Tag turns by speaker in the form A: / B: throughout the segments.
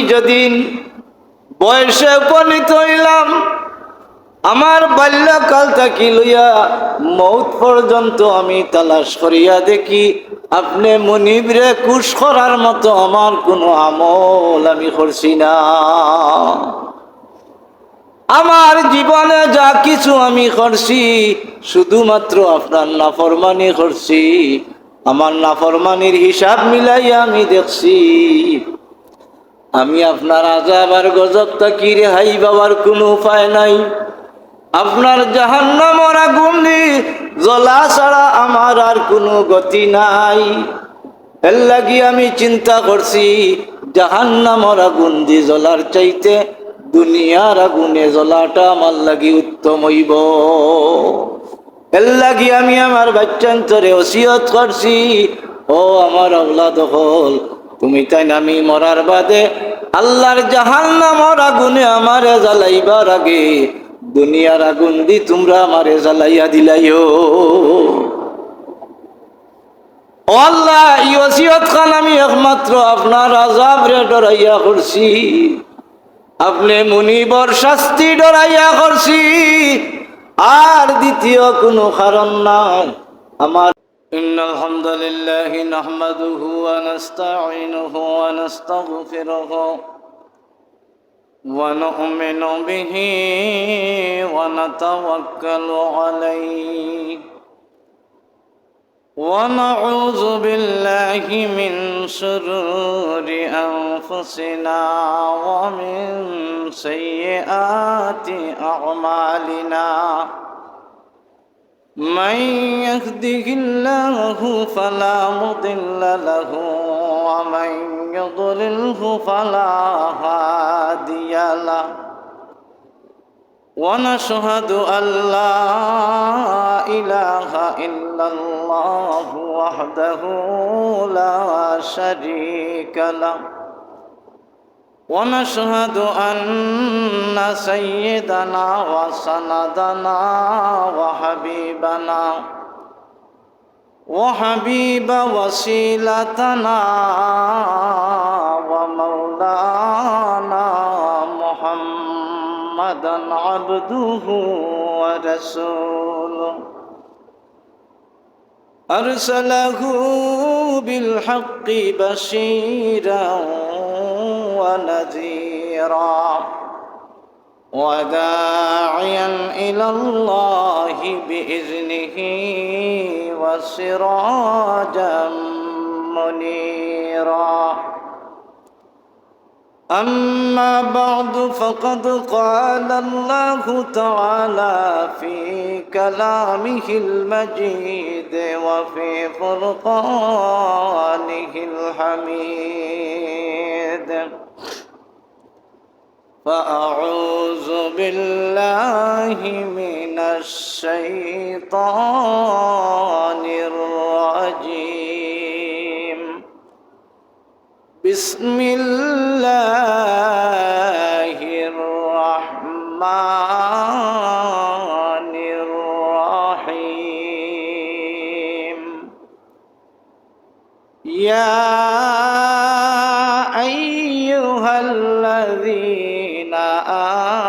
A: যেদিন বয়সে উপনীত হইলাম, আমার বাল্যকাল থাকি লইয়া মৌত পর্যন্ত আমি তালাশ করিয়া দেখি আপনি মুনিবরে খুশ করার মতো আমার কোনো আমল আমি করছি না। আমার জীবনে যা কিছু আমি করছি শুধুমাত্র আপনার নাফরমানি করছি। আমার নাফরমানির হিসাব মিলাইয়া আমি দেখছি আমি আপনার আযাব আর গজব থেকে রেহাই পাওয়ার কোনো উপায় নাই। আপনার জাহান্নামের আগুনে জ্বলা ছাড়া আমার আর কোনো গতি নাই। এর লাগি আমি চিন্তা করছি জাহান্নামের আগুন দিয়ে জ্বলার চাইতে দুনিয়ার আগুনে জ্বলাটা আমার লাগি উত্তম হইব। এর লাগি আমি আমার বাচ্চান্তরে ওসিয়ত করছি, ও আমার আওলাদ হল, তুমি তাই আমি মরার বাদে আল্লাহর জাহান্নামের আগুনে আমারে জ্বালাইবার আগে দুনিয়ার আগুন দি তোমরা আমারে জ্বালাইয়া দিলাইও। ও আল্লাহ, এই ওসিয়ত খান আমি একমাত্র আপনার আযাব রে ডরাইয়া করছি, আপনি মুনিবর শাস্তি ডরাইয়া করছি, আর দ্বিতীয় কোনো কারণ নাই। আমার ইন্নাল হামদুলিল্লাহি নাহমাদুহু ওয়া নাস্তাঈনুহু ওয়া নাস্তাগফিরুহু ওয়া নু'মিনু বিহি ওয়া নাতাওয়াক্কালু আলাইহি ওয়া নাউযু বিল্লাহি মিন শুরুরি আনফুসিনা ওয়া মিন সাইয়্যাতি আ'মালিনা। من يهده الله فلا مضل له ومن يضلله فلا هادي له ونشهد أن لا إله إلا الله وحده لا شريك له ونشهد أن سيدنا وسندنا وحبيب وسيلتنا ومولانا محمدا عبده ورسوله أرسله بالحق بشيرا ونذيرا وداعيا إلى الله بإذنه وسراجا منيرا. أما بعد فقد قال الله تعالى في كلامه المجيد وفي فرقانه الحميد. فأعوذ بالله من الشيطان الرجيم. بسم الله الرحمن الرحيم. يا أيها الذين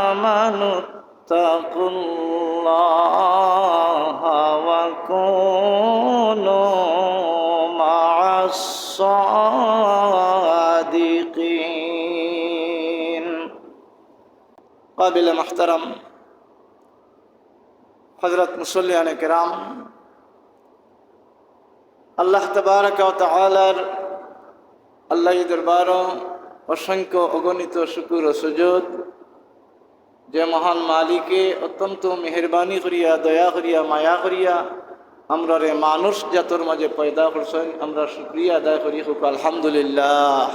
A: آمنوا اتقوا الله وكونوا مع الصادقين. قابل محترم حضرت মুসল্লিয়ান কিরাম, আল্লাহ তাবারক ওয়া তাআলার আল্লাহর দরবারে অসংখ্য অগণিত শুকর ও সুজুদ, যে মহান মালিকে অত্যন্ত মেহরবানি করিয়া দয়া করিয়া মায়া করিয়া আমরা রে মানুষ জাতর মাঝে পয়দা করছেন, আমরা শুকরিয়া আদায় করি হোক আলহামদুলিল্লাহ।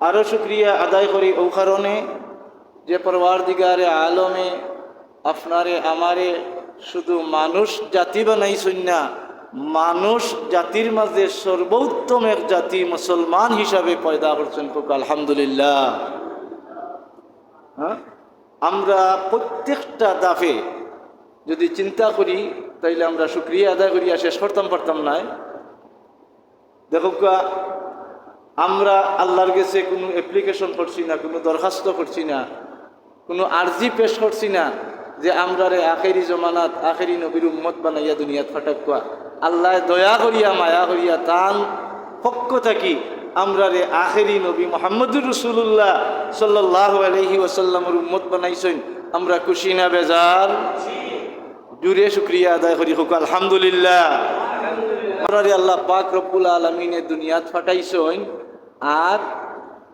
A: আরও শুকরিয়া আদায় করি ও কারণে যে পরওয়ারদিগারে আলমে আপনারে আমারে শুধু মানুষ জাতি বানাইছেন না, মানুষ জাতির মাঝে সর্বোত্তম এক জাতি মুসলমান হিসাবে পয়দা করছেন হোক আলহামদুলিল্লাহ। হ্যাঁ, আমরা প্রত্যেকটা দাফে যদি চিন্তা করি তাইলে আমরা শুকরিয়া আদায় করিয়া শেষ করতাম পারতাম না। দেখো আমরা আল্লাহর কাছে কোনো অ্যাপ্লিকেশন করছি না, কোনো দরখাস্ত করছি না, কোনো আর্জি পেশ করছি না যে আমরা রে আখেরি জমানাত আখেরি নবীর উম্মত বানাইয়া দুনিয়াত ফাটাকুয়া। আল্লাহ দয়া করিয়া মায়া করিয়া তান পক্ষ থাকি আমরা রে আখেরি নবী মুহাম্মদুর রাসূলুল্লাহ সাল্লাল্লাহু আলাইহি ওয়াসাল্লামের উম্মত বানাইছেন। আমরা খুশি না বেজার? জুড়ে শুকরিয়া আদায় করি হোক আলহামদুলিল্লাহ। আমরা রে আল্লাহ পাক রব্বুল আলামিনে দুনিয়াত ফাটাইছেন আর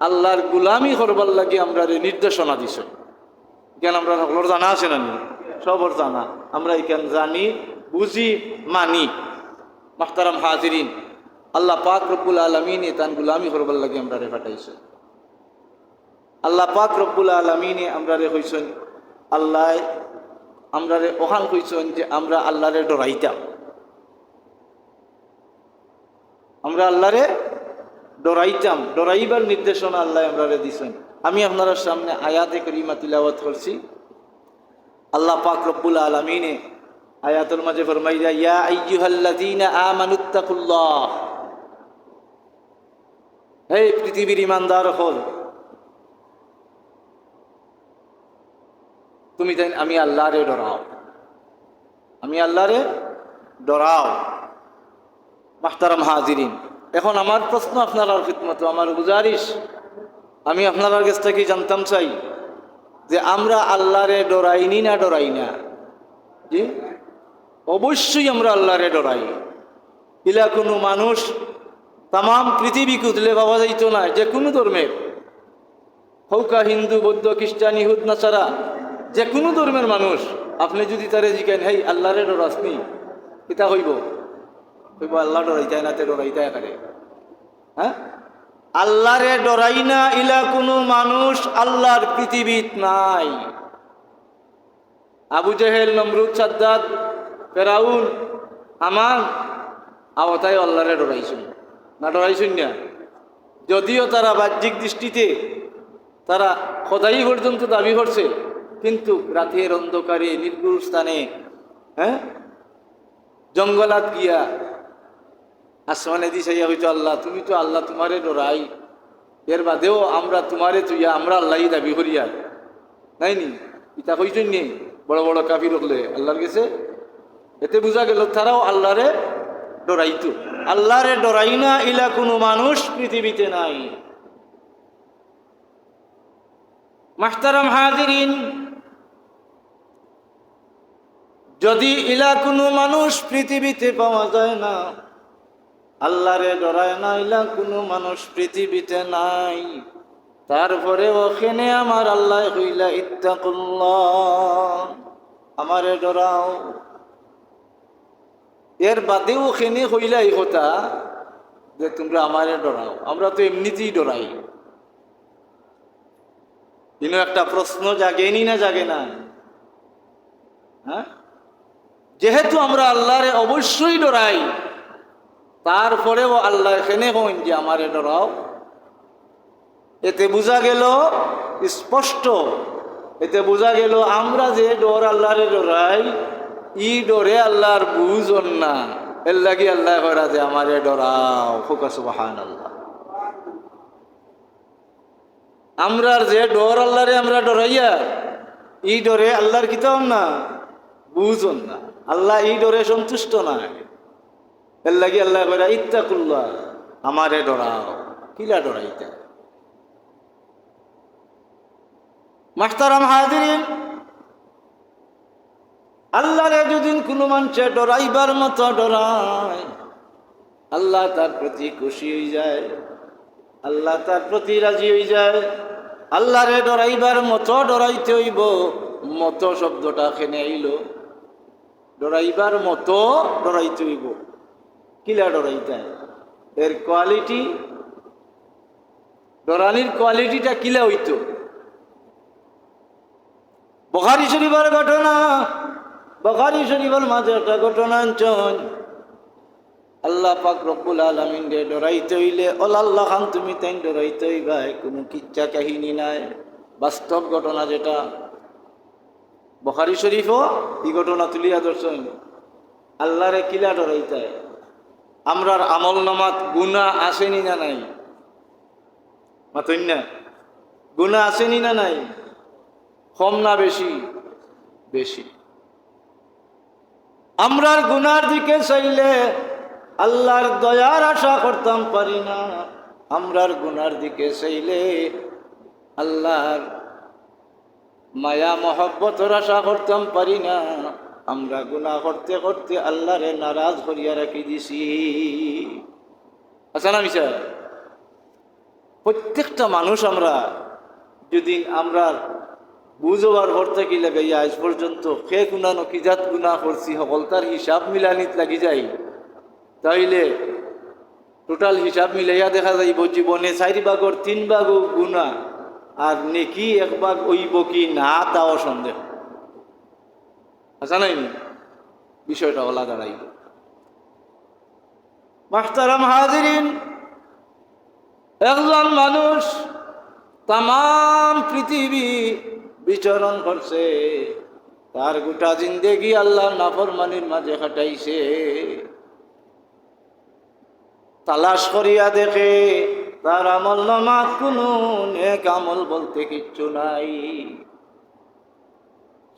A: আল্লাহর গুলামি করবার লাগি আমরা রে নির্দেশনা দিছেন। কেন আমরা সকলের জানা আছে না? সবর জানা। আমরা এখান জানি, বুঝি, মানি। মাহতারাম হাজিরিন, আল্লাহ পাক রব্বুল আলামিনে তান গুলামি করবার লাগি আমরা রে ফাটাইছেন। আল্লাহ পাক রব্বুল আলামিনে আমরা রে হইছেন, আল্লাহ আমরা রে ওখান কইছেন যে আমরা আল্লাহরে ডরাইতাম, আমরা আল্লাহরে ডরাইতাম। ডরাইবার নির্দেশনা আল্লাহ আমরা রে দিছেন। আমি আপনার সামনে আয়াতে কারিমা তিলাওয়াত করছি। আল্লাহ পাক রব্বুল আলামিনে আয়াতের মাঝে ফরমাইয়া, ইয়া আইয়ুহাল্লাযীনা আমানুত্তাকুল্লাহ, হে পৃথিবীর ঈমানদার হল, তুমি তাই আমি আল্লাহরে ডরাও, আমি আল্লাহরে ডরাও। মাহতারাম হাজিরিন, এখন আমার প্রশ্ন আপনার খিদমত, আমার গুজারিশ, আমি আপনার কাছ থেকে জানতাম চাই যে আমরা আল্লাহরে ডরাইনি না ডরাই না? জি, অবশ্যই আমরা আল্লাহরে ডরাই। ইলা কোনো মানুষ তাম পৃথিবী খুঁজলে পাওয়া যাইত না, যে কোনো ধর্মের হৌকা, হিন্দু, বৌদ্ধ, খ্রিস্টান, ইহুদ, নাসারা, যে কোনো ধর্মের মানুষ আপনি যদি তারে জিজ্ঞেন হেই আল্লাহরে ডরাসনি, কিতা হইব? হইব আল্লাহ ডরাইতায় না, তে ডরাইতায় কারে? হ্যাঁ, আল্লাহরে ডরাই না ইলা কোনো মানুষ আল্লাহর পৃথিবীত নাই। আবু জেহেল, নমরুদ, সাদ্দাত, ফেরাউন, আমান আওতায় আল্লাহরে ডরাইছেন না? ডরাইছেন না? যদিও তারা বাহ্যিক দৃষ্টিতে তারা খোদাই পর্যন্ত দাবি করছে, কিন্তু রাতের অন্ধকারে নির্গুণ স্থানে, হ্যাঁ, জঙ্গলাত গিয়া আসমানে দিশাইয়া হইতো আল্লাহ তুমি তো আল্লাহ তোমারে ডরাই, এর বাদেও আমরা তোমারে তুইয়া আমরা আল্লাহ দাবি করিয়া নাইনি, ইতা কইছেন নি বড় বড় কাফির হলে আল্লাহর কাছে। এতে বোঝা গেল তারাও আল্লাহরে ডরাইতো। আল্লাহরে ডরাই না ইলা কোনো মানুষ পৃথিবীতে নাই। মাহতারাম হাজিরিন, যদি ইলা কোনো মানুষ পৃথিবীতে পাওয়া যায় না, আল্লাহরে ডরায় না ইলা কোনো মানুষ পৃথিবীতে নাই, তারপরে ওখানে আমার আল্লাহ হইলা ইত্তাকুল্লাহ, আমারে ডরাও। এর বাদেও ওখানে হইলা এই কথা যে তোমরা আমারে ডরাও। আমরা তো এমনিতেই ডরাই। কিন্তু একটা প্রশ্ন জাগেনি না জাগে না? হ্যাঁ, যেহেতু আমরা আল্লাহরে অবশ্যই ডরাই, তারপরেও আল্লাহ এখানে হইন যে আমারে ডরাও। এতে বোঝা গেল স্পষ্ট, এতে বোঝা গেল আমরা যে ডর আল্লাহরে ডরাই, ই ডরে আল্লাহর বুঝন না। এর লাগি আল্লাহ করা যে আমারে ডরাও। ফুকা সুবহানাল্লাহ। আমরার যে ডর আল্লাহরে আমরা ডরাইয়া, ই ডরে আল্লাহর কিতাব না, বুঝন না। আল্লাহ ই ডরে সন্তুষ্ট না। এর লাগি আল্লাহ করা ইত্তাকুল্লাহ, আমারে ডরাও। কিলা ডরাইতা? মাহতারাম হাজিরিন, আল্লাহরে যদি কোনো মানুষে ডরাইবার মতো ডরায়, আল্লাহ তার প্রতি খুশি হয়ে যায়, আল্লাহ তার প্রতি রাজি হয়ে যায়। আল্লাহরে ডরাইবার মতো ডরাইতে হইব। মতো শব্দটা খেনে আইল, ডরাইবার মতো ডরাইতে হইব। কিলা ডরাইতে? এর কোয়ালিটি, ডরানির কোয়ালিটিটা কিলা হইতো? বুখারী শরীফের ঘটনা, বুখারী শরীফের মাঝে একটা ঘটনা আনছেন। আল্লাহ পাক রব্বুল আলামিন রে ডরাইতে হইলে আল্লাহ খান তুমি তাই ডরাইতে হইবা, কোনো কিচ্ছা কাহিনী নাই, বাস্তব ঘটনা যেটা। বুখারী শরীফও এই ঘটনা তুলিয়া ধরছেন। আল্লাহরে কিলা ডরাইতে? আমরার আমল নামাত গুনাহ আসেনি না নাই? মাতই না? গুনাহ আসেনি না নাই? কম না বেশি? বেশি। আমরার গুনার দিকে চাইলে আল্লাহর দয়ার আশা করতাম পারি না, আমরার গুনার দিকে চাইলে আল্লাহর মায়া মহব্বতের আশা করতাম পারি না। আমরা গুনাহ করতে করতে আল্লাহরে নারাজ করিয়া রাখি দিছি। আচ্ছা না মিশা? প্রত্যেকটা মানুষ আমরা যদি আমরা বুঝবার ভর থাকি লাগাইয়া আজ পর্যন্ত কে গুণা নকিজাত গুণা করছি সকল তার হিসাব মিলানিত লাগি যাই, তাইলে টোটাল হিসাব মিলাইয়া দেখা যাইব জীবনে 4 ভাগের 3 ভাগ গুণা আর নেকি 1 ভাগ হইব কি না তাও সন্দেহ। আচ্ছা নাই? বিষয়টা ওলা দাঁড়াইব। মাহতারাম হাজিরিন, একজন মানুষ তাম পৃথিবী বিচরণ করছে, তার গোটা জিন্দেগি আল্লাহর নাফরমানির মাঝে কাটাইছে। তালাশ করিয়া দেখে তার আমল নামা কোনো নেক আমল বলতে কিচ্ছু নাই।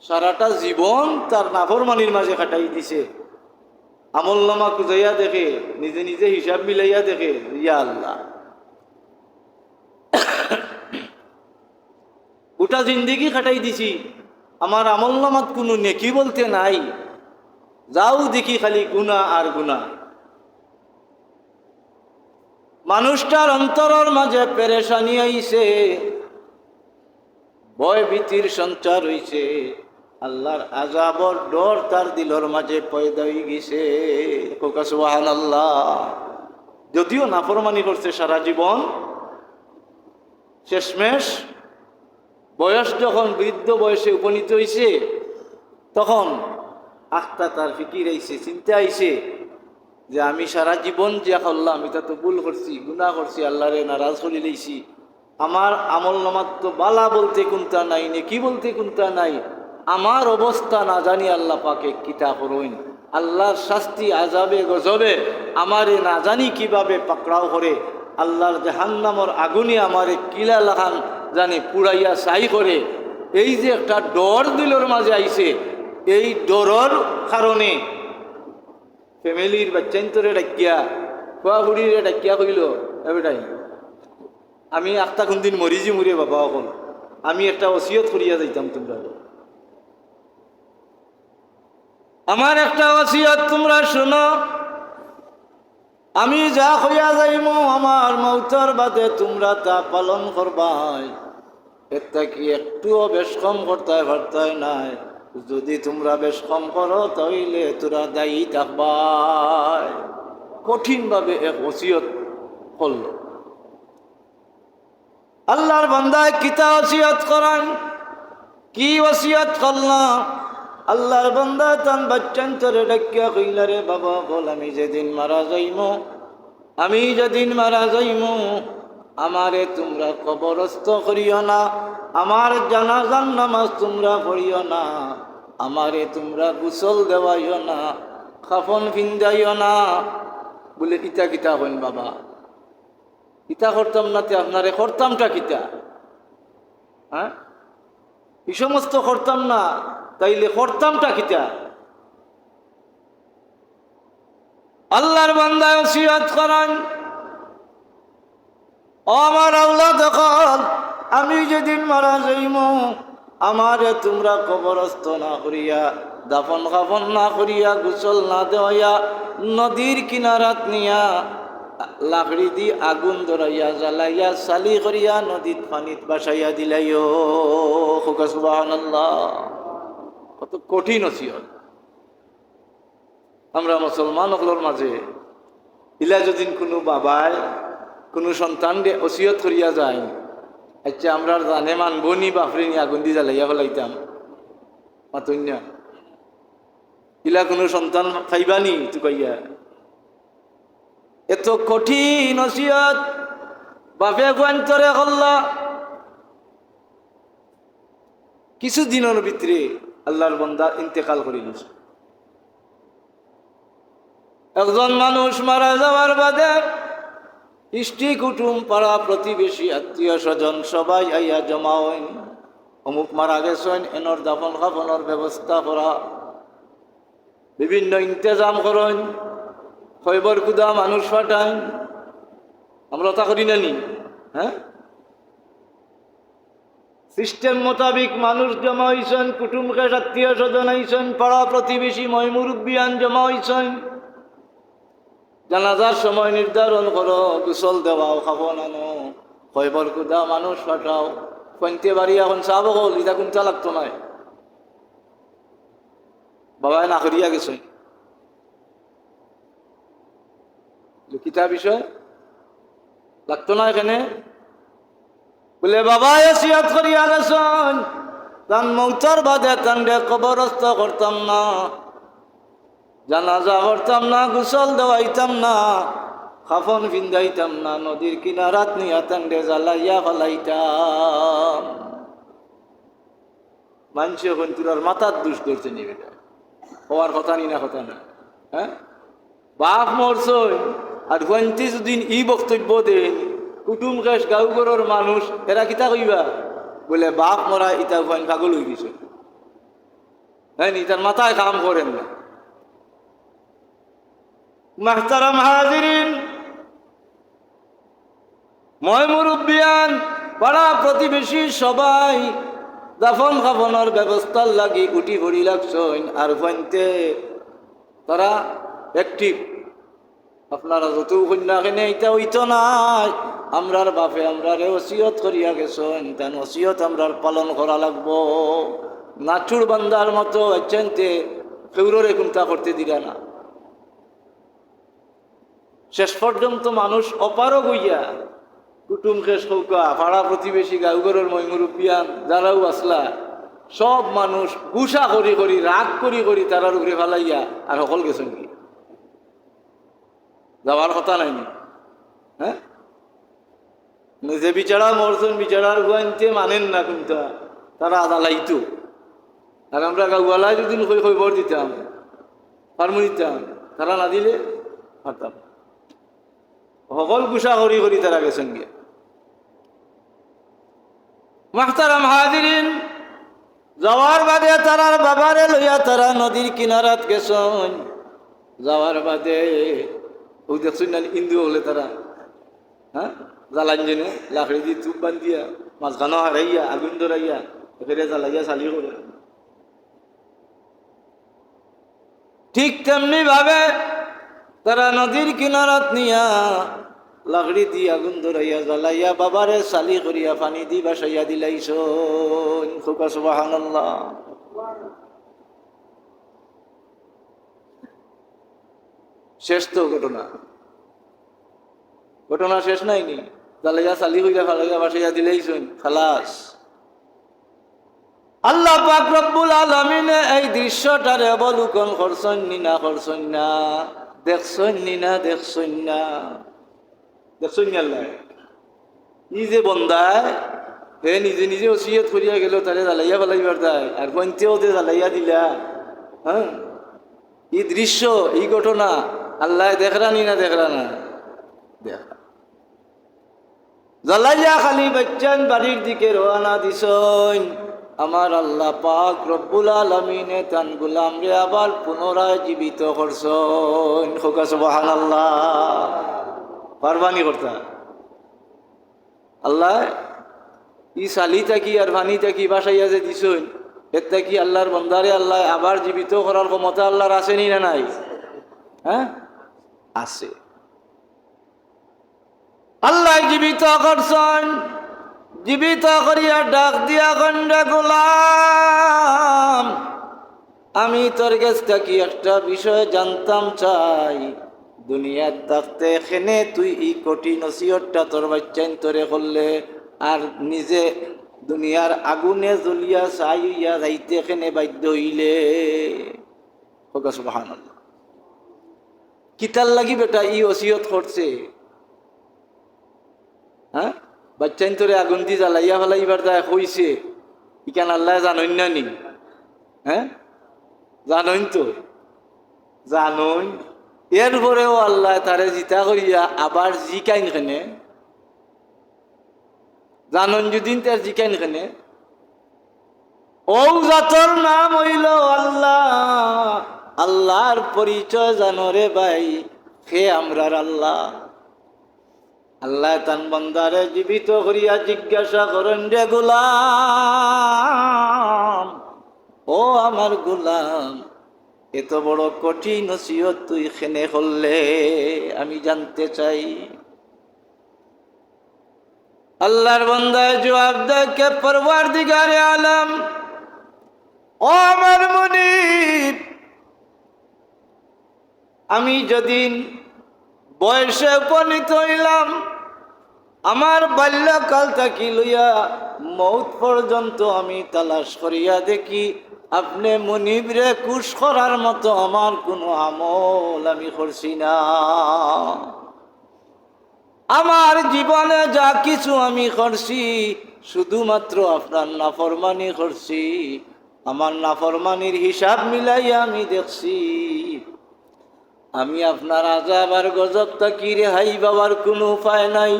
A: সারাটা জীবন তার নাফরমানির মাঝে কাটাই দিছে। আমল নামা খুঁজাইয়া দেখে, নিজে নিজে হিসাব মিলাইয়া দেখে, ইয়া আল্লাহ, গোটা জিন্দেগি কাটাই দিছি, আমার আমল নামাত কোনো নেকি বলতে নাই, যাও দেখি খালি গুনাহ আর গুনাহ। মানুষটার অন্তরের মাঝে পেরেশানি আইছে, ভয় ভীতির সঞ্চার হইছে, আল্লাহর আযাবর ডর তার দিলর মাঝে পয়দা হয়ে গেছে। কোকা সুবহানাল্লাহ। যদিও নাফরমানি করছে সারা জীবন, শেষমেশ বয়স যখন বৃদ্ধ বয়সে উপনীত হয়েছে, তখন আখতা তার ফিকির আইছে, চিন্তা আইছে যে আমি সারা জীবন যে করলাম এটা তো ভুল করছি, গুনাহ করছি, আল্লাহরে নারাজ করে লইছি। আমার আমল নামাত তো বালা বলতে কোনটা নাই, নেকি বলতে কোনটা নাই। আমার অবস্থা না জানি আল্লাহ পাকে কিতা করইন, আল্লাহর শাস্তি আযাবে গজবে আমারে না জানি কিভাবে পাকড়াও করে, আল্লাহর জাহান্নামের আগুনে আমারে কিলা লাগান জানি পুড়াইয়া ছাই করে। এই যে একটা ডর দিলর মাঝে আইছে, এই ডরর কারণে ফ্যামিলির বাচ্চান্তরে ডাকিয়া, খুড়িরে ডাকিয়া কইল, এবেটাই আমি একটা কোনদিন মরিজি মরিয়ে বাবা অকল, আমি একটা ওসিয়ত করিয়া যাইতাম, তোমরা আমার একটা ওসিয়ত তোমরা শোনো, আমি যা হইয়া যাইম আমার মৌতর বাদে তোমরা তা পালন করবাই, এটা কি একটুও বেশ কম করতে পারতাই নাই। যদি তোমরা বেশ কম করো তাইলে তোরা দায়ী থাকবাই। কঠিনভাবে এক ওসিয়ত করল। আল্লাহর বান্দায় কিতা ওসিয়ত করেন, কি ওসিয়ত করলা? আল্লাহর বান্দা তান বাচ্চান্তরে ডাকিয়া কইলা, রে বাবা বল, আমি যেদিন মারা যাইমু, আমারে তোমরা কবরস্থ করিও না, আমার জানাজার নামাজ তোমরা পড়িও না, আমারে তোমরা গোসল দেওয়াইও না, কাফন পিন্দাইও না। বলে ইটা কিতা হইন বাবা, ইটা করতাম না তে আপনারে করতামটা কিতা? হ্যাঁ, এই সমস্ত করতাম না, তাইলে করতামটা কিতা? আল্লাহর বান্দা ওসিয়ত করেন, ও আমার আওলাদ হল, আমি যেদিন মারা যাইমু আমারে তোমরা কবরস্থ না করিয়া, দাফন কাফন না করিয়া, গোসল না দেওয়া, নদীর কিনারাত নিয়া লাকড়ি দি আগুন ধরাইয়া জ্বালাইয়া সালি করিয়া নদীত পানিত বাসাইয়া দিলাইও। সুবহানাল্লাহ। কত কঠিন ওসিয়ত। আমরা মুসলমান হলোর মাঝে ইলা যদি কোনো বাবায় কোনো সন্তান ওসিয়ত করিয়া যায়, আচ্ছা আমরা জানে মানব নি বাপরে নি আগুন দিয়ে জ্বালাইয়া ফেলাইতাম? মাতন্যা ইলা কোনো সন্তান খাইবানি তু কইয়া? এত কঠিন ওসিয়ত বাপে গোয়ান্তরে করলা। কিছুদিনের ভিতরে আল্লাহর বান্দা ইন্তেকাল করিল। একজন মানুষ মারা যাওয়ার বাদে ইষ্টি কুটুম পাড়া প্রতিবেশী আত্মীয় স্বজন সবাই আইয়া জমা হইন। অমুক মারা গেছেন, এনর দাফন কাফনের ব্যবস্থা করা, বিভিন্ন ইন্তজাম করেন, খৈবর কুদা মানুষ পাঠাইন। আমরা তা করি না নি? হ্যাঁ, সিস্টেম মোতাবিক মানুষ জমা হয়েছেন, কুটুমকে আত্মীয় স্বজন আইছেন, পাড়া প্রতিবেশী ময়মুরব্বিয়ান জমা হয়েছেন। জানাজার সময় নির্ধারণ করো, গোসল দেওয়াও, খাবো নানো, খৈবর কুদা মানুষ পাঠাও। কইতে বাড়ি এখন চাব হল, এটা কোনটা লাগতো নাই, বাবাই না করিয়া গেছে। কিতা বিষয় লাগতো না এখানে? বলে বাবা এসিয়াত করিয়া গেছেন, তান মৌতার বাদে তান্ডে কবরস্থ করতাম না, জানাজা করতাম না, গোসল দেওয়াইতাম না, খাফন ভিন্দাইতাম না, নদীর কিনারাত নিয়া তান্ডে জ্বালাইয়া ফেলাইতাম। মানুষ এখন তোর মাথার দুষ করছে নিবে, হওয়ার কথা নি না, কথা না। হ্যাঁ, বাপ মরছই আর ২৫ দিন ই বক্তব্য দেন, কুটুম কেশ গাঁওঘরের মানুষ এরা কিতা কইবা? বলে বাপ মরা ইটা ফাইন পাগল হয়ে গেছে। হ্যাঁ, তার মাথায় কাম করেন না। মাহতারাম হাজিরিন, ময়মুরব্বিয়ান, পাড়া প্রতিবেশী সবাই দাফন খাফনের ব্যবস্থার লাগি উঠি ভরি লাগছেন। আর ফাইনতে তারা অ্যাক্টিভ। আপনারা যত কন্যা কেনে এটা হইতো নাই, আমরার বাপে আমরারে ওসিয়ত করিয়া গেছেন, তেন ওসিয়ত আমরার পালন করা লাগবো। নাচুর বান্দার মতো আছেনতে কেউরে কোনটা করতে দিলা না। শেষ পর্যন্ত মানুষ অপারগ হইয়া কুটুম খেস সৌকা, পাড়া প্রতিবেশী গাঁওঘরের ময়মুরব্বিয়ান যারাও আসলা, সব মানুষ গুসা করি করি, রাগ করি করি তারার উপরে ফেলাইয়া আর সকল গেছেন কি যাওয়ার কথা নাই। হ্যাঁ, যে বিচারা মরছেন, বিচারার গুয়াইতে মানেন না কোনটা, তারা আদালাইতো। আর আমরা গাঁওয়ালায় দুদিন খবর দিতাম, ফার্মু দিতাম, তারা না দিলে পারতাম। সকল গুসা করি করি তারা গেছেন গিয়ে। মাহতারাম হাজিরিন, যাওয়ার বাদে তারার বাবারে লইয়া তারা নদীর কিনারাত গেছেন। যাওয়ার বাদে ওই দেখছেন না হিন্দু হলে তারা, হ্যাঁ, জ্বালাঞ্জনে লাকড়ি দিয়ে চুপ বান্ধিয়া মাঝখানো হারাইয়া আগুন ধরাইয়া এখানে জ্বালাইয়া চালি করে। ঠিক তেমনি ভাবে তারা নদীর কিনারাত নিয়া লাকড়ি দিয়ে আগুন ধরাইয়া জ্বালাইয়া বাবারে চালি করিয়া পানি দি বাসাইয়া দিলাইছন। সুবহানাল্লাহ। শেষ তো ঘটনা, ঘটনা শেষ নাইনি। জ্বালাইয়া চালি করিয়া ফালাইয়া বাসাইয়া দিলাইছন, খালাস। আল্লাহ পাক রব্বুল আলামিনে এই দৃশ্যটারে অবলোকন করছেন নি না করছেন না, দেখছেন নি না দেখছেন না, দেখছেন নি? আল্লাহ ই যে বন্দায় হে নিজে নিজে ওসিয়ত করিয়া গেল, তারে জ্বালাইয়া ফেলাইবার দেয়, আর পঞ্চেও যে জ্বালাইয়া দিলা। হ্যাঁ, এই দৃশ্য, এই ঘটনা আল্লাহ দেখরা নি না দেখরা না? দেখা। জ্বালাইয়া খালি বাচ্চান বাড়ির দিকে রওনা দিছন। আমার আল্লাহ পাক রব্বুল আলামিনে তান গোলাম রে আবার পুনরায় জীবিত করছেন। সুবহানাল্লাহ। পারবানি করতা আল্লাহ ই সালি থাকি আর ভানি থাকি বাসাইয়া যে দিছন, এর থাকি আল্লাহর বন্দারে আল্লাহ আবার জীবিত করার ক্ষমতা আল্লাহর আসেনি না নাই? হ্যাঁ, আছে। আল্লাহ জীবিত করছেন, জীবিত করিয়া ডাক দিয়া গন্ডা গোলাম, আমি তোর কাছ থেকে একটা বিষয় জানতাম চাই। দুনিয়ার থাকতে এখানে তুই এই কঠিন নসিহতটা তোর বাচ্চাইন তোরে করলে, আর নিজে দুনিয়ার আগুনে জ্বলিয়া চাইয়া যাইতে এখানে বাধ্য হইলে। সুবহানাল্লাহ। কিতার লাগি বেটা ই ওসিয়ত করছে? হ্যাঁ, বাচ্চাইন তোরে আগুন দি জ্বালাইয়া ফেলাইবার দায় হইছে, ইকান আল্লাহ জানইন না নি? হ্যাঁ, জানইন তো, জানইন। এরপরেও আল্লাহ তারে জিতা করিয়া আবার জিকাইন খানে জানন যদিন তার জিকাইন খানে ও জাতর নাম হইল আল্লাহ। আল্লাহর পরিচয় জানো রে ভাই, হে আমরার আল্লাহ। আল্লাহ তান বান্দারে জীবিত করিয়া জিজ্ঞাসা করেন, রে গোলাম, ও আমার গোলাম, এত বড় কঠিন নসিহত তুই খেনে করলে আমি জানতে চাই। আল্লাহর বান্দায় জবাব দেয়, কে পরওয়ারদিগারে আলম, ও আমার মুনিব, আমি যেদিন বয়সে উপনীত হইলাম, আমার বাল্যকাল থাকি লইয়া মৌত পর্যন্ত আমি তালাশ করিয়া দেখি আপনি মুনিবরে কুশ করার মতো আমার কোনো আমল আমি করছি না। আমার জীবনে যা কিছু আমি করছি শুধুমাত্র আপনার নাফরমানি করছি। আমার নাফরমানির হিসাব মিলাইয়া আমি দেখছি আমি আপনার আযাব আর গজব থাকি রেহাই পাওয়ার কোনো উপায় নাই।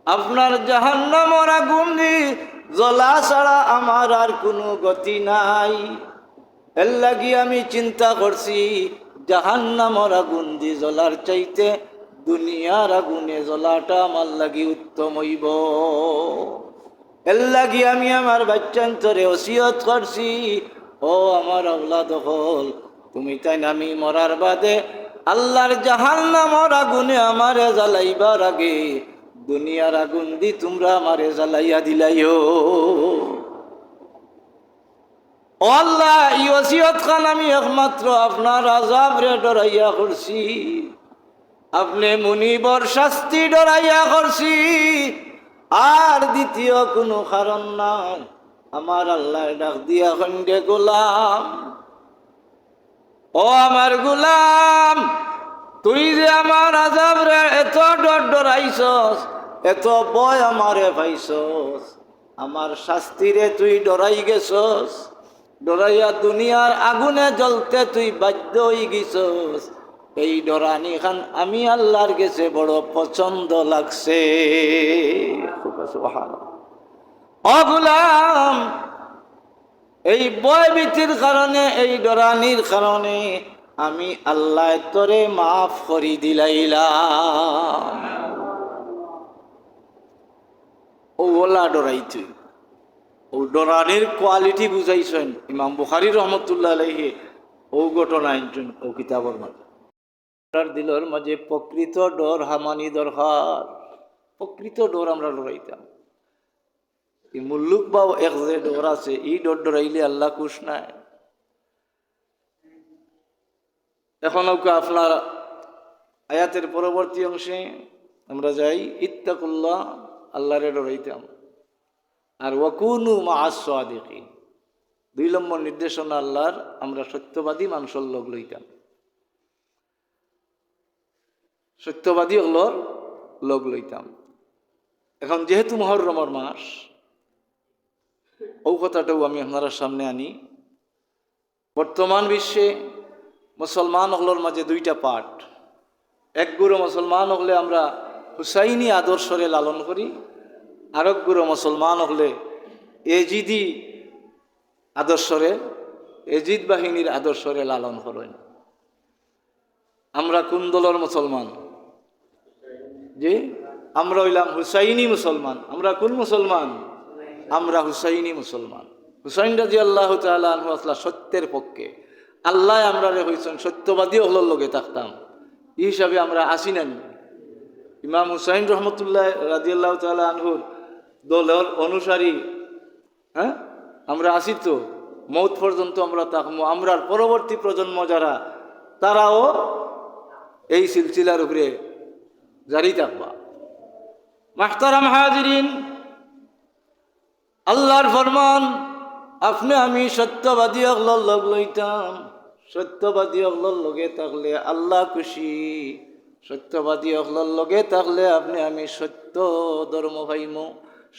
A: আপনার জাহান্নামের আগুন জ্বলা ছাড়া আমার আর কোনো গতি নাই। এর লাগি আমি চিন্তা করছি জাহান্নামের আগুন দি জ্বলার চাইতে দুনিয়ার আগুনে জ্বলাটা আমার লাগি উত্তম হইব। এর লাগি আমি আমার বাচ্চান্তরে ওসিয়ত করছি, ও আমার আওলাদ হল, তুমি তাই আমি মরার বাদে আল্লাহর জাহান্নামের আগুনে আমারে জ্বালাইবার আগে দুনিয়ার আগুন দি তোমরা আমারে জ্বালাইয়া দিলাইও। ও আল্লাহ, এই ওসিয়ত খান আমি একমাত্র আপনার আযাব রে ডরাইয়া করছি, আপনি মুনিবর শাস্তি ডরাইয়া করছি, আর দ্বিতীয় কোনো কারণ নাই। আমার আল্লাহ ডাক দিয়া খন্ডে, গোলাম, ও আমার গোলাম, তুই যে আমার আযাব রে এত ডরাইছস, এত ভয় আমারে পাইছস, আমার শাস্তিরে তুই ডরাই গেছস, ডরাইয়া দুনিয়ার আগুনে জ্বলতে তুই বাধ্য হয়ে গেছস। এই ডরানি খান আমি আল্লাহর কাছে বড় পছন্দ লাগছে। ও গোলাম, এই ভয় ভীতির কারণে, এই ডরানির কারণে আমি আল্লাহ তোরে মাফ করি দিলাইলাম। ওলা ডরাই তুই, ও ডরানির কোয়ালিটি বুঝাইছেন ইমাম বুখারী রহমতুল্লাহ আলাইহি। ও ঘটনা আনছেন ও কিতাবের মাঝে। দিলর মাঝে প্রকৃত ডর হামানি দরকার। প্রকৃত ডর আমরা ডরাইতাম, মুল্লুক বা এক যে ডর আছে, এই ডর ডরাইলে আল্লাহ খুশ নাই। এখন আপনার আয়াতের পরবর্তী অংশে আমরা যাই, ইত্তাকুল্লাহ, আল্লাহরে ডরাইতাম, আর ওয়াকুনু মাআস সাদিকিন, 2 নম্বর নির্দেশনা আল্লাহর, আমরা সত্যবাদী মানুষের লোক লইতাম, সত্যবাদী হলোর লোক লইতাম। এখন যেহেতু মুহররমের মাস, ও কথাটাও আমি আপনার সামনে আনি। বর্তমান বিশ্বে মুসলমান হলোর মাঝে 2টা পার্ট। এক গুরু মুসলমান হলে আমরা হুসাইনি আদর্শরে লালন করি, আরেক গুরু মুসলমান হলে এজিদি আদর্শরে, এজিদ বাহিনীর আদর্শরে লালন করেন। আমরা কোন দলের মুসলমান? যে আমরা হইলাম হুসাইনি মুসলমান। আমরা কোন মুসলমান? আমরা হুসাইনি মুসলমান। হুসাইন রাদিয়াল্লাহু তাআলা আনহু আসলা সত্যের পক্ষে। আল্লাহ আমরা হইছেন সত্যবাদী হলোর লগে থাকতাম, এই হিসাবে আমরা আসি না। ইমাম হুসাইন রহমতুল্লাহ রাদিয়াল্লাহু তাআলা আনহুর দলের অনুসারী, হ্যাঁ আমরা আসি তো, মৌত পর্যন্ত আমরা থাকবো। আমরার পরবর্তী প্রজন্ম যারা, তারাও এই সিলসিলার উপরে জারি থাকবা। মাহতারাম হাজিরিন, আল্লাহর ফরমান, আপনি আমি সত্যবাদী অগলর লগ লইতাম। সত্যবাদী অগলর লগে থাকলে আল্লাহ খুশি। সত্যবাদী অগলর লগে থাকলে আপনি আমি সত্য ধর্ম পাইমু,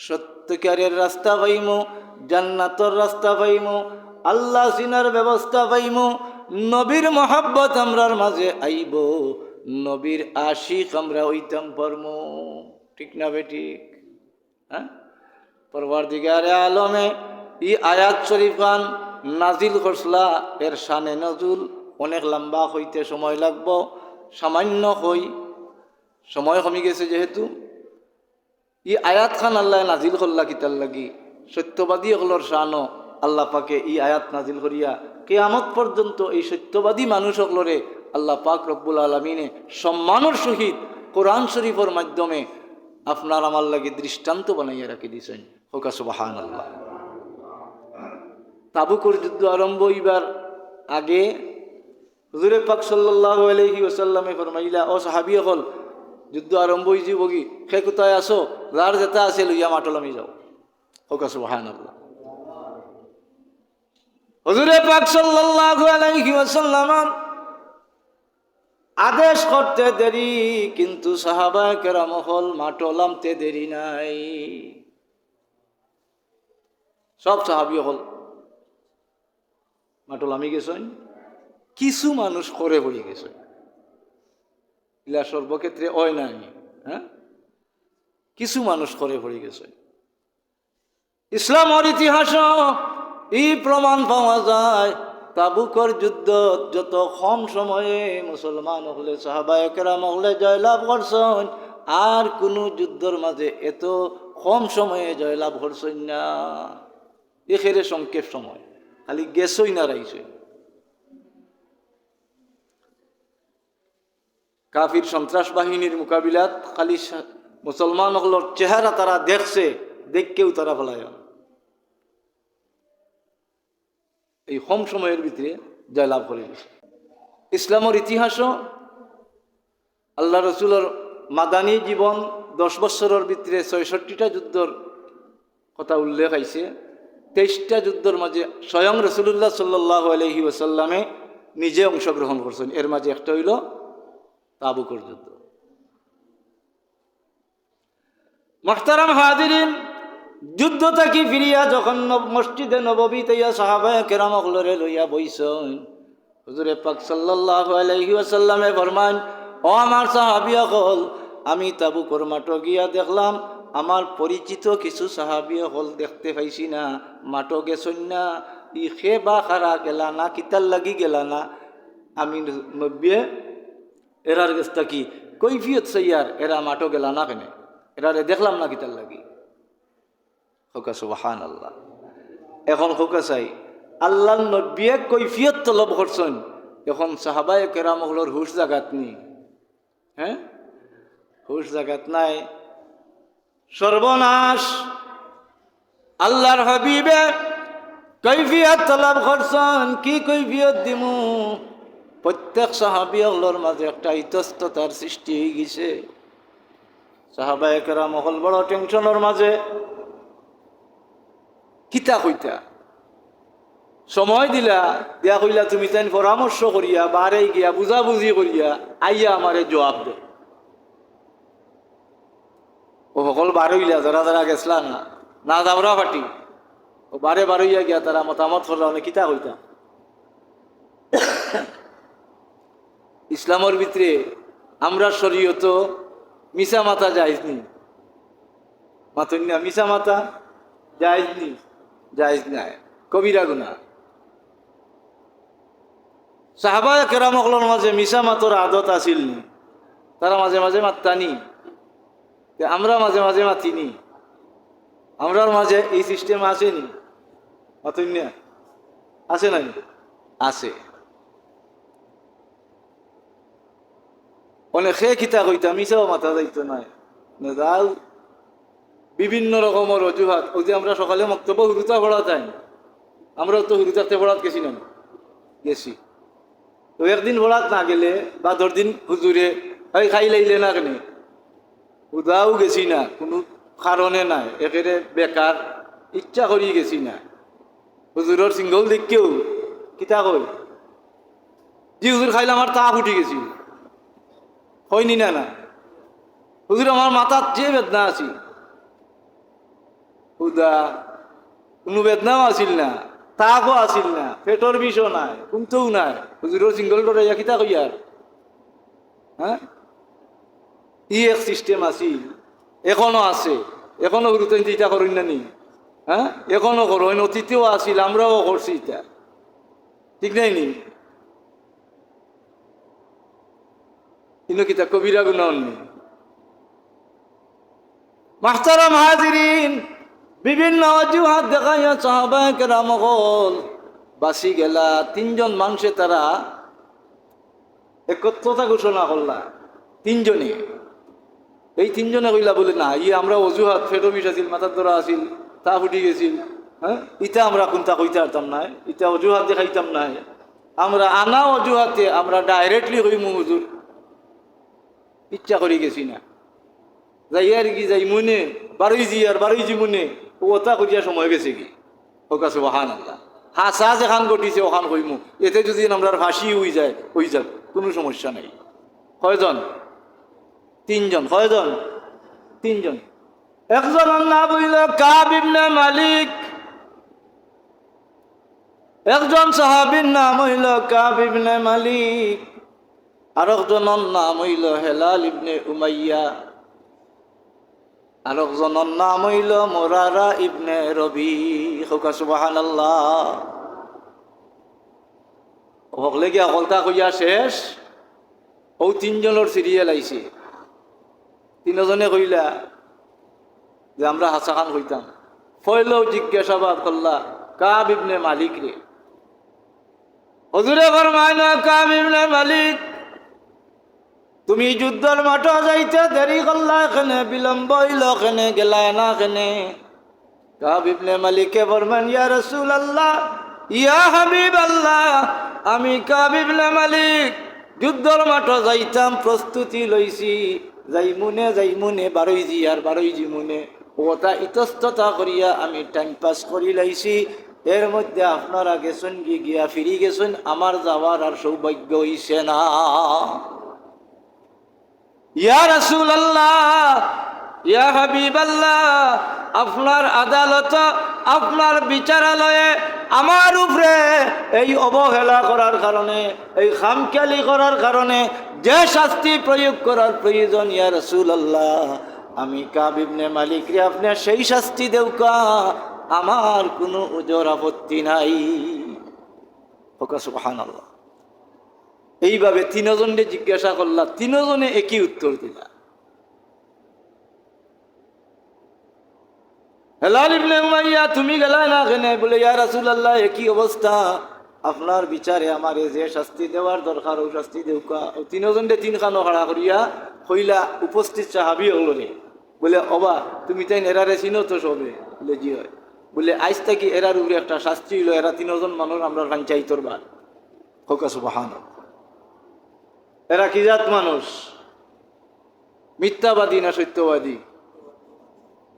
A: সত্যকারের রাস্তা পাইমু, জান্নাতর রাস্তা পাইমু, আল্লাহ চিনার ব্যবস্থা পাইমু, নবীর মহব্বত আমরার মাঝে আইব, নবীর আশিক আমরা হইতাম পারম। ঠিক না বেঠিক? হ্যাঁ, পরওয়ারদিগারে আলমে ই আয়াত শরীফান নাজিল করছলা, এর শানে নজুল অনেক লম্বা হইতে সময় লাগব। সামান্য হই সময় কমে গেছে যেহেতু ই আয়াত খান আল্লাহ নাজিল করলা কিতার লাগি সত্যবাদী হলর শানো আল্লাহ পাকে ই আয়াত নাজিল করিয়া কিয়ামত পর্যন্ত এই সত্যবাদী মানুষ হলরে আল্লাহ পাক রব্বুল আলমিনে সম্মানের সহিত কোরআন শরীফের মাধ্যমে আপনার আমার লাগে দৃষ্টান্ত বানাইয়া রাখি দিয়েছেন। হোকা সুবহানাল্লাহ। তাবুকের যুদ্ধ আরম্ভ হইবার আগে হুজুরে পাক সাল্লাল্লাহু আলাইহি ওয়াসাল্লামে ফরমাইলা, ও সাহাবী হল যুদ্ধ আরম্ভ হয়ে যাব কি, সে কোথায় আসো, যার যেটা আছে লইয়া মাটলামি যাও। হোকা সুবহানাল্লাহ। হুজুরে পাক সাল্লাল্লাহু আলাইহি ওয়াসাল্লাম আদেশ করতে দেরি, কিন্তু সাহাবায়ে কেরাম হল মাটলামতে দেরি নাই। সব সাহাবী হল মাটলামি গেছেন, কিছু মানুষ করে পড়ে গেছে, ইলা সর্বক্ষেত্রে হয় নাই। হ্যাঁ, কিছু মানুষ করে পড়ে গেছে। ইসলামের ইতিহাস এই প্রমাণ পাওয়া যায়, তাবুকর যুদ্ধ যত কম সময়ে মুসলমান হলে সাহাবায়ে কেরাম হলে জয়লাভ করছেন, আর কোনো যুদ্ধের মাঝে এত কম সময়ে জয়লাভ করছেন না। এখেরে সংক্ষেপ সময়, খালি গেছই না রাইছে। কাফির সন্ত্রাস বাহিনীর মোকাবিলাত খালি মুসলমান হলোর চেহারা তারা দেখছে, দেখকেও তারা ফলায় এই কম সময়ের ভিতরে জয়লাভ করে গেছে। ইসলামের ইতিহাসও আল্লাহ রসুলের মাদানী জীবন 10 বছরের ভিতরে 66টা যুদ্ধর কথা উল্লেখ আছে। 23টা যুদ্ধের মাঝে স্বয়ং রসুল্লাহ সাল্লাল্লাহু আলাইহি ওয়াসাল্লামে নিজে অংশগ্রহণ করছেন। এর মাঝে একটা হইল তাবুকের যুদ্ধ। মুহতারাম হাজিরিন, যুদ্ধ থাকি ফিরিয়া যখন মসজিদে নববী তাইয়া সাহাবায়ে কেরাম হলরে লইয়া বইছেন, হুজুরে পাক সাল্লাল্লাহু আলাইহি ওয়াসাল্লামে ফরমান, ও আমার সাহাবিয়া হল, আমি তাবুকের মাঠ গিয়া দেখলাম আমার পরিচিত কিছু সাহাবিয়া হল দেখতে পাইছি না, মাঠ গেছন না, ই খে বা খারা গেলা না, কিতার লাগি গেলা না। আমি নব্বিয়ে এরার গেছটা কি কৈফিয়ত সৈয়ার, এরা মাঠ গেলা না কেন, এরারে দেখলাম না কিতার লাগি। হোকা সুবহানাল্লাহ। এখন হোকা চাই আল্লাহ নব্বিয়ে কৈফিয়ত তলব করছেন, এখন সাহাবায়ে কেরাম হলর হুশ জাগাত নি। হ্যাঁ, হুশ জাগাত নাই। সর্বনাশ। আল্লাহর হাবিবে কৈফিয়ত তলব করছেন, কি কৈফিয়ত দিমু? প্রত্যেক সাহাবী হলর মাঝে একটা ইতস্ততার সৃষ্টি হয়ে গেছে। সাহাবায়ে কেরাম হল বড় টেনশনের মাঝে, কিতা কইতা সময় দিলা দিয়া কইলা তুমি তাই পরামর্শ করিয়া বারে গিয়া বুঝাবুঝি করিয়া আইয়া আমারে জবাব দে। ও সকল বার হইলা, যারা যারা গেছলা না না যাবরা পাটি, ও বারে বার হইয়া গিয়া তারা মতামত করলা, অনেক কিতা কইতা। ইসলামের ভিতরে আমরা শরীয়ত মিশা মাথা জায়েজ নি, মাথুন না, মিশা মাথা জায়েজ নি, জায়েজ নাই, কবিরা গুনাহ। সাহাবায়ে কেরাম হলর মাঝে মিশা মাতর আদত আছিল নি, তারা মাঝে মাঝে মাত্তানি, আমরা মাঝে মাঝে মাতিনি। আমরার মাঝে এই সিস্টেম আসেনি, মাতুন না, আছে নাই? আছে। অনেকে কিতা কইতা মিশাও মাথা যাইতো নাই না, যাও বিভিন্ন রকমের অজুহাত। ওই যে আমরা সকালে বক্তব্য হুরুতা পড়া যাই, আমরাও তো হুরুতাতে পড়াত গেছি না, গেছি তো একদিন পড়াত না গেলে বা 10 দিন হুজুরে ওই খাই লাইলে না কেন, উদাও গেছি না, কোনো কারণে নাই, একেবারে বেকার, ইচ্ছা করি গেছি না। হুজুরের সিঙ্গল দেখকেও কিতা কই, জি হুজুর খাইলে আমার তাপ উঠে গেছিল, হয়নি না না হুজুর আমার মাথার যে বেদনা আছি, উদা কোনো বেদনাও আসিল না, তাকও আসিল না, পেটর বিষও নাই, কোনটাও নাই। হুজুরের সিঙ্গল ডোরে কিতা কইয়ার, হ্যাঁ ই এক সিস্টেম আছিল, এখনো আছে, এখনো গুরুত্ব ইটা করেন না নি, হ্যাঁ এখনো করেন, অতীতেও আছিল, আমরাও করছি ইটা, ঠিক নাই নি? কিন্তু কিতা কবিরা গুণা নেই। মাহতারাম হাজিরিন, বিভিন্ন অজুহাত দেখাইয়া সাহাবায়ে কেরাম হল বাসি গেলা। তিনজন মানুষে তারা একত্রতা ঘোষণা করলা, তিনজনে। এই তিনজনে কইলা বলে না, আমরা অজুহাত ফেটো বিষ আছিল, মাথার ধরা আছিল, তা ফুটি গেছিল, হ্যাঁ ইটা আমরা কোনটা কইতে পারতাম না, ইটা অজুহাত দেখাইতাম না। আমরা আনা অজুহাতে আমরা ডাইরেক্টলি কইমু হুজুর ইচ্ছা করে গেছি না, যাই আর কি যাই মনে বারোই জি মনে ওটা করিয়া সময় গেছে কি হোক আছে ওখান আল্লাহ হাসা যেখান ঘটিছে ওখান কইমু। এতে যদি আমরা ফাঁসি হয়ে যায় হয়ে যাক, কোনো সমস্যা নেই। কয়জন? তিনজন। কয়জন? তিনজন। একজনের নাম হইল কাব ইবনে মালিক, একজন সাহাবীর নাম হইল কাব ইবনে মালিক, আর একজনের নাম হইল হেলাল ইবনে উমাইয়া, আর একজনের নাম হইল মুরারা ইবনে রবি। হোকা সুবহানাল্লাহ। হকলে গিয়া কলতা কইয়া শেষ, ও তিনজনের সিরিয়াল আইছে। তিনজনে কইলা যে আমরা হাসা খান কইতাম। ফয়লেও জিজ্ঞাসাবাদ করলা কাব ইবনে মালিক রে। হুজুরে ফরমায় না, কাব ইবনে মালিক তুমি যুদ্ধের মাঠ যাইতে দেরি করলা, এখানে বিলম্ব হইল, এখানে গেলায় না এখানে। কাব ইবনে মালিকে ফরমান, ইয়া রাসূলুল্লাহ, ইয়া হাবিবাল্লাহ, আমি কাব ইবনে মালিক যুদ্ধের মাঠ যাইতাম, প্রস্তুতি লইছি, যাই মুনে 12 জি আর 12 জি মুনে ওটা ইতস্ততা করিয়া আমি টাইম পাস করি লাইছি। এর মধ্যে আপনারা গেছেন গিয়া ফিরি গেছেন, আমার যাওয়ার আর সৌভাগ্য হইছে না। ইয়া রাসূলুল্লাহ, ইয়া হাবিবাল্লাহ, আপনার আদালত, আপনার বিচারালয়ে আমার উপরে এই অবহেলা করার কারণে, এই খামখেয়ালি করার কারণে যে শাস্তি প্রয়োগ করার প্রয়োজন, ইয়া রাসূলুল্লাহ, আমি কাব ইবনে মালিক রে আপনি সেই শাস্তি দেউকা, আমার কোনো উজর আপত্তি নাই। সুবহানাল্লাহ। এইভাবে তিনজনকে জিজ্ঞাসা করলা, তিনজনে একই উত্তর দিলা। হেলাল ইবনে উমাইয়া তুমি গেলা না কেন? বলে ইয়া রাসূলুল্লাহ, একই অবস্থা, আপনার বিচারে আমারে যে শাস্তি দেওয়ার দরকার ও শাস্তি দেউকা। তিনজনকে তিনখানো খাড়া করিয়া কইলা উপস্থিত সাহাবী হল রে, বলে অবা তুমি তাই এরারে চিনো তো সবে? বলে জি হয়। বলে আইজ থাকি এরার উপরে একটা শাস্তি হইল, এরা তিনজন মানুষ আমরা পঞ্চায়েতর বার। হোকা সুবহানাল্লাহ। এরা কি জাত মানুষ? মিথ্যাবাদী না সত্যবাদী?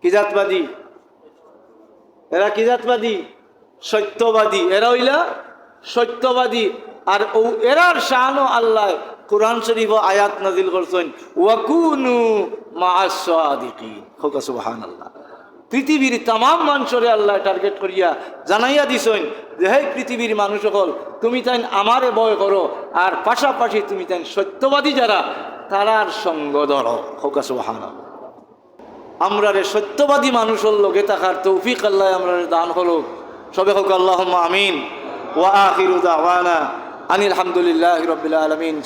A: কি জাতবাদী? এরা কি জাতবাদী? সত্যবাদী। এরা হইলা সত্যবাদী। আর ও এরার শানও আল্লাহ কুরআন শরীফ আয়াত নাজিল করছেন, ওয়াকুনু মা'আস সাদিকিন। হোকা সুবহানাল্লাহ। পৃথিবীর তাম মানুষরে আল্লাহ টার্গেট করিয়া জানাইয়া দিছেন যে হে পৃথিবীর মানুষ সকল, তুমি তাই আমারে ভয় করো, আর পাশাপাশি তুমি তাই সত্যবাদী যারা তারার সঙ্গ ধরো। হোকা সুবহানাল্লাহ। আমরা রে সত্যবাদী মানুষের লোকে থাকার তৌফিক আল্লাহ আমরা দান হলো। সবে হোক আল্লাহুম্মা আমিন। ওয়া আখিরু দাওয়ানা আনিল হামদুলিল্লাহি রাব্বিল আলামিন।